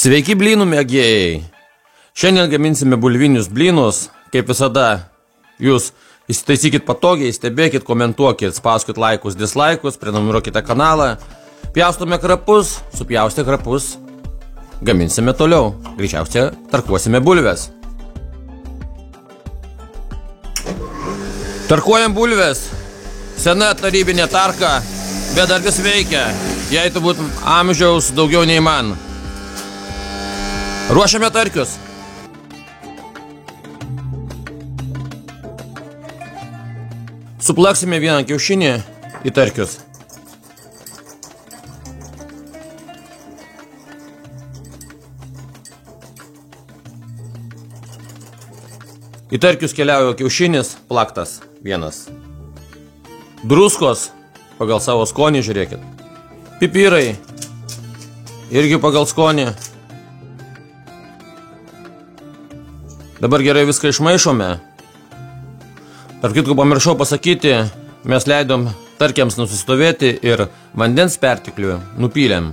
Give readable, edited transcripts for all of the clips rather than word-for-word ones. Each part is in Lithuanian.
Sveiki blynų mėgėjai! Šiandien gaminsime bulvinius blynus. Kaip visada, jūs įsitaisykit patogiai, stebėkit, komentuokit, spauskit laikus, dislaikus, prenumeruokite kanalą. Pjaustome krapus, supjaustę krapus. Gaminsime toliau. Greičiausiai tarkuosime bulves. Tarkuojam bulves. Sena tarybinė tarka, bet dar vis veikia. Jei turbūt amžiaus daugiau nei man. Ruošiame tarkius. Suplaksime vieną kiaušinį į tarkius. Į tarkius keliauja kiaušinis, plaktas vienas. Druskos, pagal savo skonį žiūrėkit. Pipirai, irgi pagal skonį. Dabar gerai viską išmaišome. Tarp kitko pamiršau pasakyti, mes leidom tarkiams nusistovėti ir vandens perteklių nupylėm.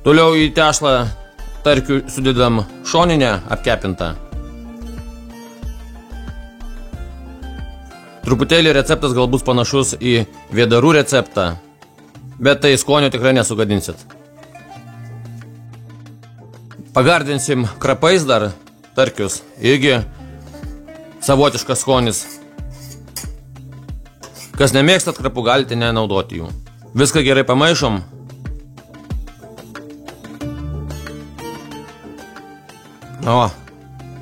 Toliau į tešlą tarkių sudedam šoninę apkepintą. Truputėlį receptas galbūt panašus į vėdarų receptą, bet tai skonio tikrai nesugadinsit. Pagardinsim krapais dar tarkius, irgi savotiškas skonis. Kas nemėgstat krapų, galite nenaudoti jų. Viską gerai pamaišom. O,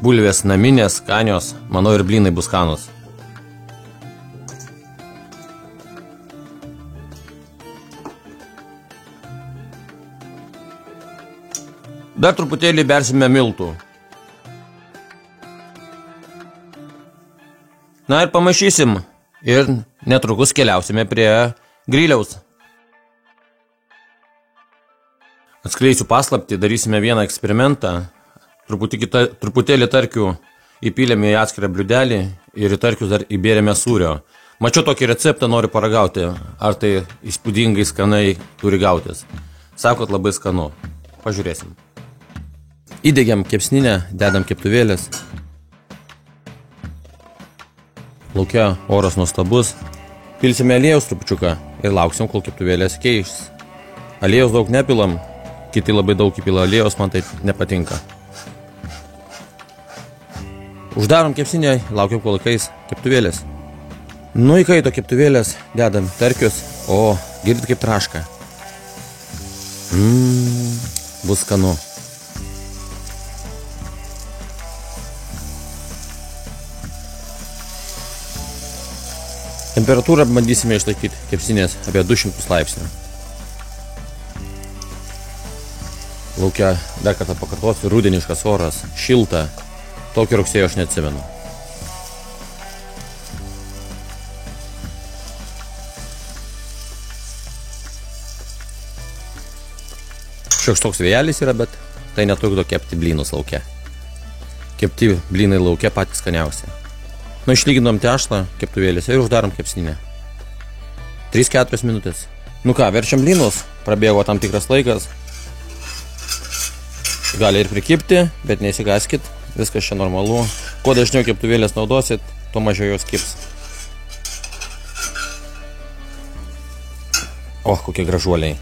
bulvės naminės, skanios, manau ir blynai bus skanus. Dar truputėlį bersime miltų. Na ir pamaišysim. Ir netrukus keliausime prie griliaus. Atskleisiu paslaptį, darysime vieną eksperimentą. Truputėlį tarkių įpylėme į atskirą bliūdelį ir į tarkius dar įbėrėme sūrio. Mačiau tokį receptą, noriu paragauti, ar tai įspūdingai skanai turi gautis. Sakot, labai skanu. Pažiūrėsim. Įdegiam kepsninę, dedam keptuvėlės. Lauke oras nuostabus. Pilsime aliejaus trupučiuką ir lauksim, kol keptuvėlės keišs. Aliejaus daug nepilam, kiti labai daug įpila aliejaus, man taip nepatinka. Uždarom kepsninę, laukiam, kol įkais keptuvėlės. Nu įkaito keptuvėlės, dedam tarkius, o girdit kaip traška. Bus skanu. Temperatūrą bandysime išlaikyti kepsninės apie 200 laipsnių. Laukia, dar kartą pakartosiu, rudeniškas oras, šilta. Tokio rugsėjo aš neatsimenu. Šioks toks vėjelis yra, bet tai netrukdo kepti blynus lauke. Kepti blynai lauke patys skaniausi. Nu, išlyginom tešlą keptuvėlėse ir uždarom kepsninę. 3-4 minutės. Nu ką, verčiam blynus. Prabėgo tam tikras laikas. Gali ir prikipti, bet neįsigaskit. Viskas čia normalu. Kuo dažniau keptuvėlės naudosit, tuo mažiau jos kips. O, kokie gražuoliai.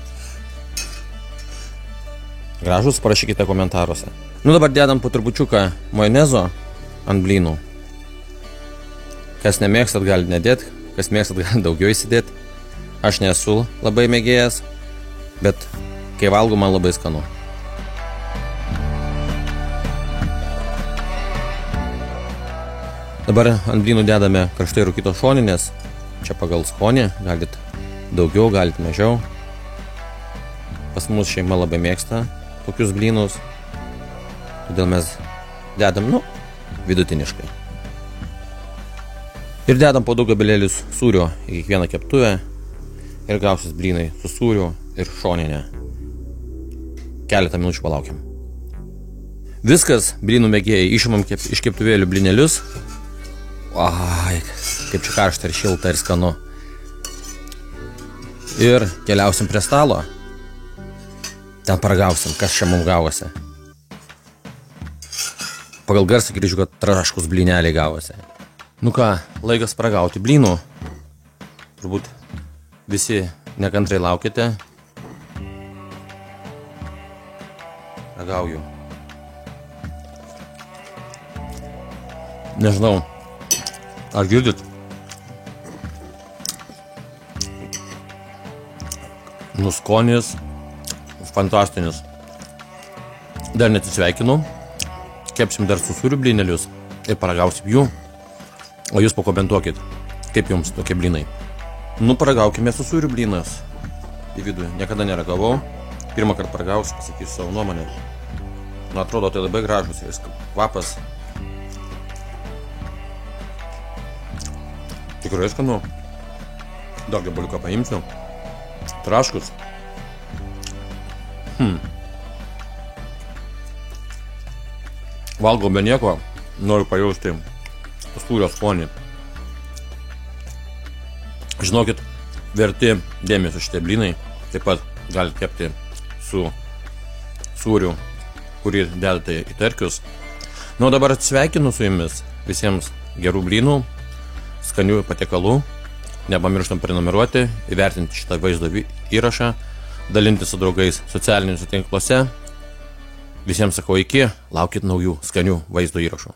Gražus, parašykite komentaruose. Nu, dabar dedam po trupučiuką majonezo ant blynų. Kas nemėgstat, gali nedėti, kas mėgstat, gali daugiau įsidėti. Aš nesu labai mėgėjas, bet kai valgau, man labai skanu. Dabar ant blynų dedame karštai rūkytos šoninės. Čia pagal skonį, galit daugiau, galit mažiau. Pas mus šeima labai mėgsta tokius blynus, todėl mes dedam, vidutiniškai. Ir dedam po 2 gabalėlius sūrio į kiekvieną keptuvę ir gausis blynai su sūriu ir šoninė. Keletą minučių palaukiam. Viskas, blynų mėgėjai, išimam iš keptuvėlių blynelius. Ai, kaip čia karšta ir šilta ir skanu. Ir keliausim prie stalo. Ten paragausim, kas čia mums gavosi. Pagal garsą grįžiu, kad traškus blyneliai gavosi. Nu ką, laikas paragauti blynų. Turbūt visi nekantrai laukite. Ragauju. Nežinau, ar girdit? Nu, skonis fantastinis. Dar neatsisveikinu. Kepsim dar su sūriu blynelius ir paragausim jų. O jūs pakomentuokit, kaip jums tokie blynai. Nu, paragaukime su sūriu blynas. Į vidų niekada neragavau. Pirmą kartą paragausiu, pasakysiu savo nuomonę. Nu, atrodo, tai labai gražus ir kvapas. Tikrai skanu. Dar gabaliuką paimsiu. Traškus. Valgau be nieko, noriu pajausti sūrio skonį. Žinokit, verti dėmesio šitie blynai. Taip pat galite kepti su sūriu, kurį dedate į tarkius. Nu, dabar atsisveikinu su jumis. Visiems gerų blynų, skanių patiekalų. Nepamirštam prenumeruoti, įvertinti šitą vaizdo įrašą, dalinti su draugais socialiniuose tinkluose. Visiems sakau iki, laukit naujų skanių vaizdo įrašų.